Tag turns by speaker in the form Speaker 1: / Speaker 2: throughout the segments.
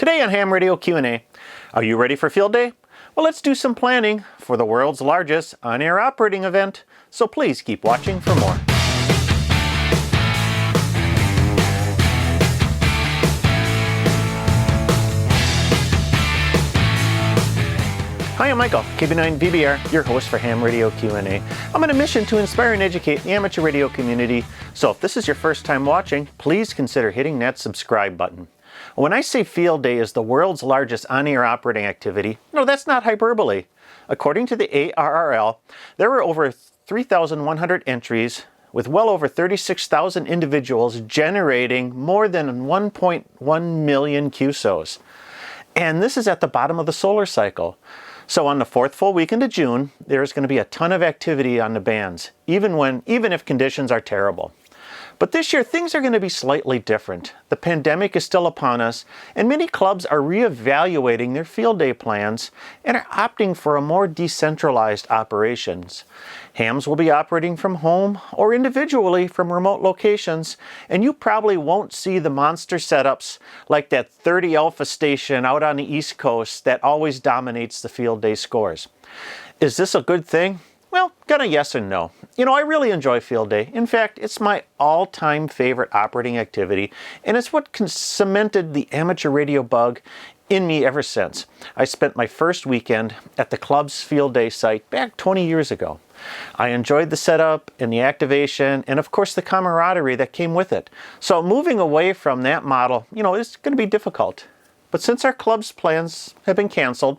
Speaker 1: Today on Ham Radio Q&A, are you ready for field day? Well, let's do some planning for the world's largest on-air operating event, so please keep watching for more. Hi, I'm Michael, KB9VBR, your host for Ham Radio Q&A. I'm on a mission to inspire and educate the amateur radio community, so if this is your first time watching, please consider hitting that subscribe button. When I say Field Day is the world's largest on-air operating activity, no, that's not hyperbole. According to the ARRl, there were over 3,100 entries with well over 36,000 individuals generating more than 1.1 million QSOs. And this is at the bottom of the solar cycle. So on the fourth full weekend of June, there's going to be a ton of activity on the bands, even if conditions are terrible. But this year, things are going to be slightly different. The pandemic is still upon us, and many clubs are reevaluating their field day plans and are opting for a more decentralized operations. Hams will be operating from home or individually from remote locations, and you probably won't see the monster setups like that 30 Alpha station out on the East Coast that always dominates the field day scores. Is this a good thing? Well, gonna yes and no. You know, I really enjoy field day. In fact, it's my all-time favorite operating activity, and it's what cemented the amateur radio bug in me ever since. I spent my first weekend at the club's field day site back 20 years ago. I enjoyed the setup and the activation and of course the camaraderie that came with it. So moving away from that model, you know, is going to be difficult. But since our club's plans have been canceled,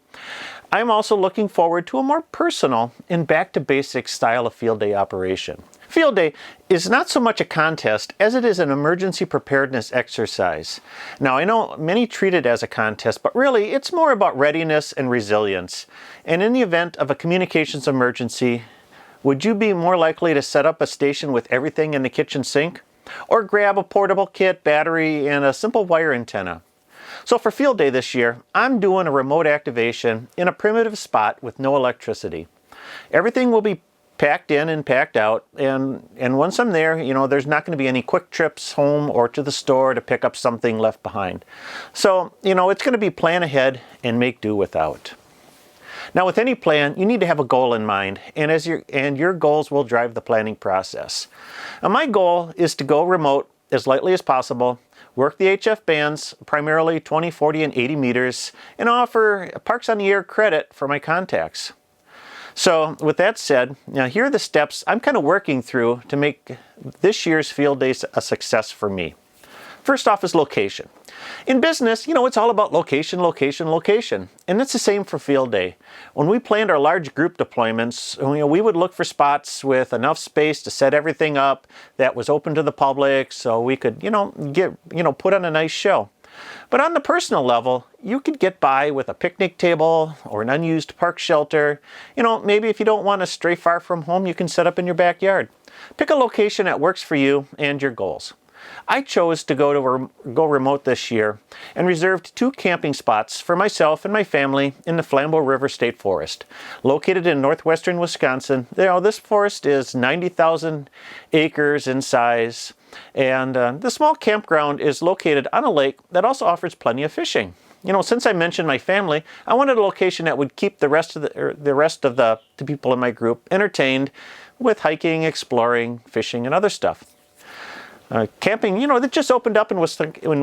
Speaker 1: I'm also looking forward to a more personal and back-to-basics style of field day operation. Field day is not so much a contest as it is an emergency preparedness exercise. Now, I know many treat it as a contest, but really it's more about readiness and resilience. And in the event of a communications emergency, would you be more likely to set up a station with everything in the kitchen sink? Or grab a portable kit, battery, and a simple wire antenna? So for field day this year, I'm doing a remote activation in a primitive spot with no electricity. Everything will be packed in and packed out, and once I'm there, you know, there's not going to be any quick trips home or to the store to pick up something left behind. So, you know, it's going to be plan ahead and make do without. Now, with any plan, you need to have a goal in mind, and your goals will drive the planning process. Now, my goal is to go remote as lightly as possible, work the HF bands, primarily 20, 40, and 80 meters, and offer Parks on the Air credit for my contacts. So with that said, now here are the steps I'm kind of working through to make this year's field days a success for me. First off is location. In business, you know, it's all about location, location, location. And it's the same for field day. When we planned our large group deployments, you know, we would look for spots with enough space to set everything up that was open to the public so we could, put on a nice show. But on the personal level, you could get by with a picnic table or an unused park shelter. You know, maybe if you don't want to stray far from home, you can set up in your backyard. Pick a location that works for you and your goals. I chose to go remote this year and reserved 2 camping spots for myself and my family in the Flambeau River State Forest. Located in northwestern Wisconsin, this forest is 90,000 acres in size, and the small campground is located on a lake that also offers plenty of fishing. You know, since I mentioned my family, I wanted a location that would keep the rest of the people in my group entertained with hiking, exploring, fishing, and other stuff. Camping, you know, that just opened up in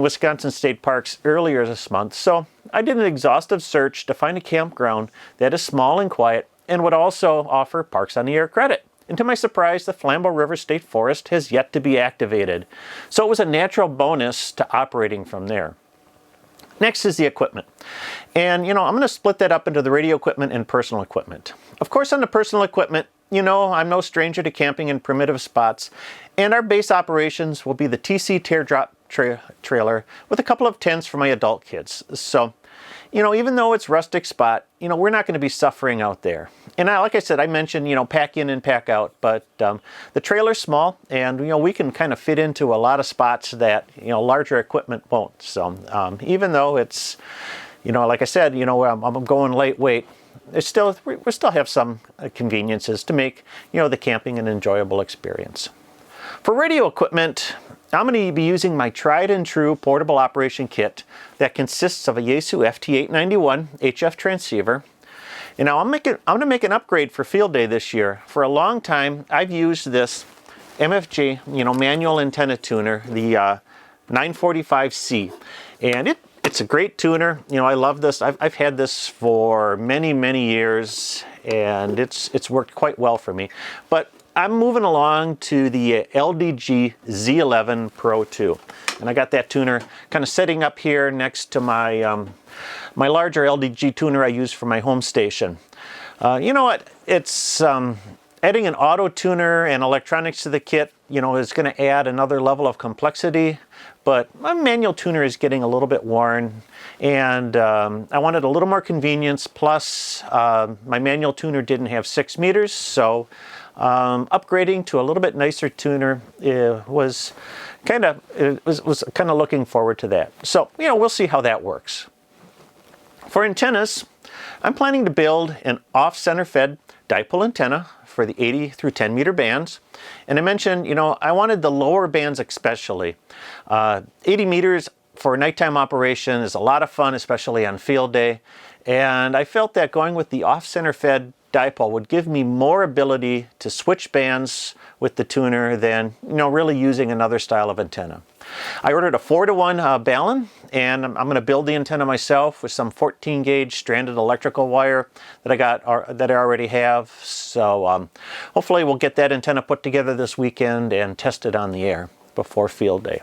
Speaker 1: Wisconsin State Parks earlier this month, so I did an exhaustive search to find a campground that is small and quiet and would also offer Parks on the Air credit. And to my surprise, the Flambeau River State Forest has yet to be activated, so it was a natural bonus to operating from there. Next is the equipment. And, you know, I'm going to split that up into the radio equipment and personal equipment. Of course, on the personal equipment, you know, I'm no stranger to camping in primitive spots, and our base operations will be the TC teardrop trailer with a couple of tents for my adult kids. So, you know, even though it's rustic spot, you know, we're not going to be suffering out there. And like I said, I mentioned, you know, pack in and pack out, but the trailer's small, and, you know, we can kind of fit into a lot of spots that, you know, larger equipment won't. So even though it's, you know, like I said, you know, I'm going lightweight, we still have some conveniences to make, you know, the camping an enjoyable experience. For radio equipment, I'm going to be using my tried and true portable operation kit that consists of a Yaesu FT891 HF transceiver. And now I'm going to make an upgrade for field day this year. For a long time, I've used this MFJ, manual antenna tuner, the 945C, and it's a great tuner. I love this. I've had this for many years, and it's worked quite well for me. But I'm moving along to the LDG Z11 Pro 2, and I got that tuner kind of setting up here next to my my larger LDG tuner I use for my home station. You know what? It's adding an auto tuner and electronics to the kit, is going to add another level of complexity. But my manual tuner is getting a little bit worn, and I wanted a little more convenience. Plus, my manual tuner didn't have 6 meters, so upgrading to a little bit nicer tuner was kind of looking forward to that. So we'll see how that works. For antennas, I'm planning to build an off-center fed dipole antenna for the 80 through 10 meter bands. And I mentioned, I wanted the lower bands especially. 80 meters for nighttime operation is a lot of fun, especially on field day. And I felt that going with the off-center fed dipole would give me more ability to switch bands with the tuner than, really using another style of antenna. I ordered a 4-to-1 balun, and I'm going to build the antenna myself with some 14 gauge stranded electrical wire that I already have. So hopefully we'll get that antenna put together this weekend and test it on the air before field day.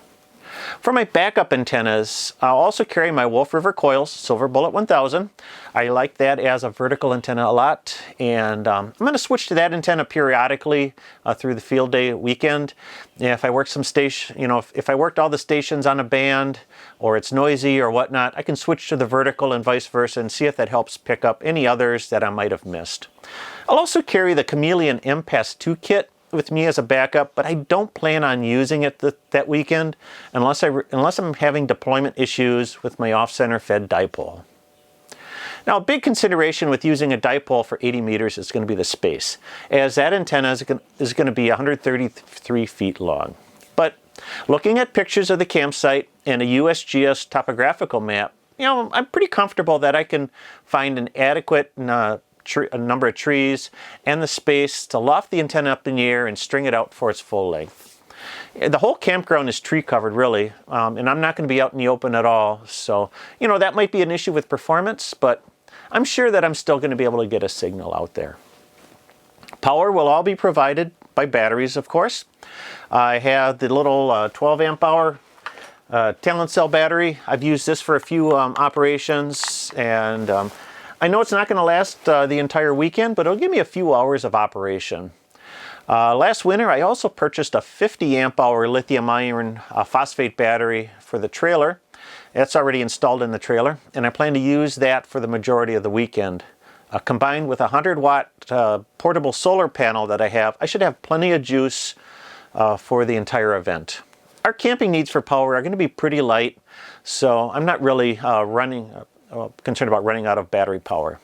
Speaker 1: For my backup antennas, I'll also carry my Wolf River Coils Silver Bullet 1000. I like that as a vertical antenna a lot, and I'm going to switch to that antenna periodically through the field day weekend. If I work if I worked all the stations on a band, or it's noisy or whatnot, I can switch to the vertical and vice versa and see if that helps pick up any others that I might have missed. I'll also carry the Chameleon Impasse 2 kit with me as a backup, but I don't plan on using it that weekend unless I'm having deployment issues with my off-center fed dipole. Now, a big consideration with using a dipole for 80 meters is going to be the space, as that antenna is going to be 133 feet long. But looking at pictures of the campsite and a USGS topographical map, I'm pretty comfortable that I can find an adequate a number of trees and the space to loft the antenna up in the air and string it out for its full length. The whole campground is tree covered, really, and I'm not going to be out in the open at all, so that might be an issue with performance, but I'm sure that I'm still going to be able to get a signal out there. Power will all be provided by batteries, of course. I have the little 12 amp hour Talon cell battery. I've used this for a few operations, and I know it's not going to last the entire weekend, but it'll give me a few hours of operation. Last winter, I also purchased a 50 amp hour lithium iron phosphate battery for the trailer. That's already installed in the trailer, and I plan to use that for the majority of the weekend. Combined with a 100-watt portable solar panel that I should have plenty of juice for the entire event. Our camping needs for power are going to be pretty light, so I'm not really concerned about running out of battery power.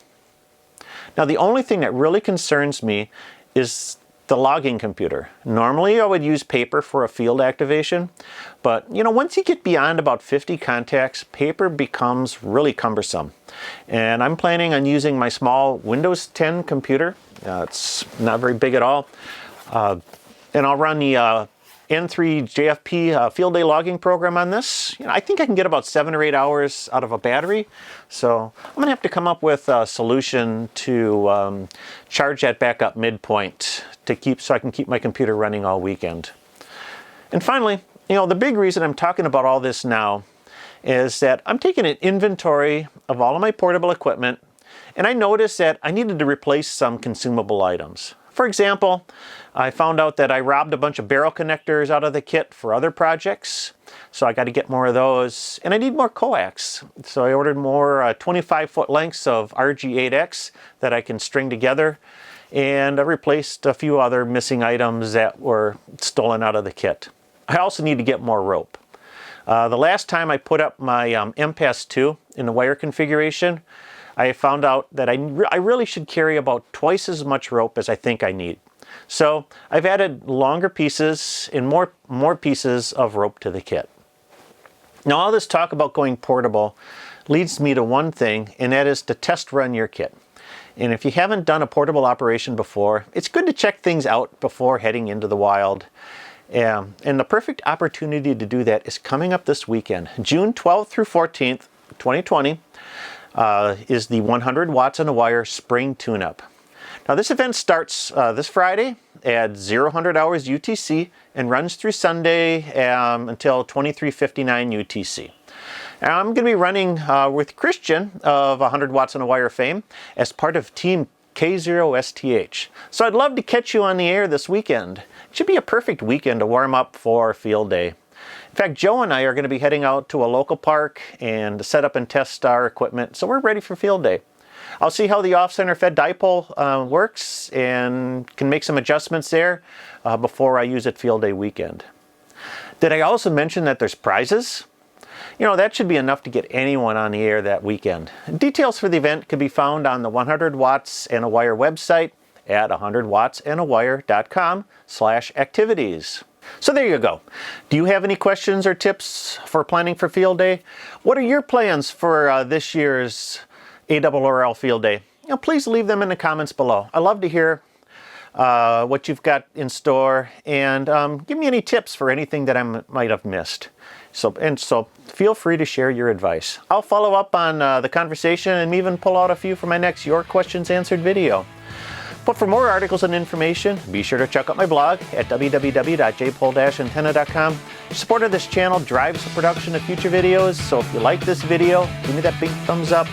Speaker 1: Now, the only thing that really concerns me is the logging computer. Normally, I would use paper for a field activation, but once you get beyond about 50 contacts, paper becomes really cumbersome. And I'm planning on using my small Windows 10 computer. It's not very big at all. And I'll run the N3 JFP field day logging program on this. I think I can get about 7 or 8 hours out of a battery. So I'm going to have to come up with a solution to charge that back up midpoint so I can keep my computer running all weekend. And finally, the big reason I'm talking about all this now is that I'm taking an inventory of all of my portable equipment, and I noticed that I needed to replace some consumable items. For example, I found out that I robbed a bunch of barrel connectors out of the kit for other projects, so I got to get more of those. And I need more coax, so I ordered more 25-foot lengths of RG8X that I can string together, and I replaced a few other missing items that were stolen out of the kit. I also need to get more rope. The last time I put up my Impasse 2 in the wire configuration, I found out that I really should carry about twice as much rope as I think I need. So I've added longer pieces and more pieces of rope to the kit. Now all this talk about going portable leads me to one thing, and that is to test run your kit. And if you haven't done a portable operation before, it's good to check things out before heading into the wild. And the perfect opportunity to do that is coming up this weekend. June 12th through 14th, 2020 is the 100 watts on a wire spring tune-up. Now this event starts this Friday at 0000 hours UTC and runs through Sunday until 23:59 UTC. I'm going to be running with Christian of 100 watts on a wire fame as part of Team K0STH. So I'd love to catch you on the air this weekend. It should be a perfect weekend to warm up for field day. In fact, Joe and I are going to be heading out to a local park and set up and test our equipment, so we're ready for field day. I'll see how the off-center fed dipole works and can make some adjustments there before I use it field day weekend. Did I also mention that there's prizes? You know, that should be enough to get anyone on the air that weekend. Details for the event can be found on the 100 Watts and a Wire website at 100wattsandawire.com/activities. So there you go. Do you have any questions or tips for planning for field day? What are your plans for this year's ARRl Field Day? You know, please leave them in the comments below. I love to hear what you've got in store, and give me any tips for anything that I might have missed. So feel free to share your advice. I'll follow up on the conversation and even pull out a few for my next Your Questions Answered video. But for more articles and information, be sure to check out my blog at www.jpole-antenna.com. Your support of this channel drives the production of future videos, so if you like this video, give me that big thumbs up.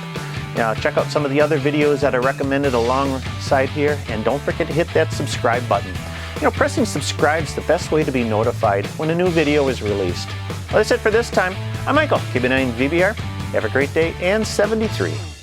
Speaker 1: Check out some of the other videos that I recommended alongside here, and don't forget to hit that subscribe button. You know, pressing subscribe is the best way to be notified when a new video is released. Well, that's it for this time. I'm Michael, KB9VBR. Have a great day and 73.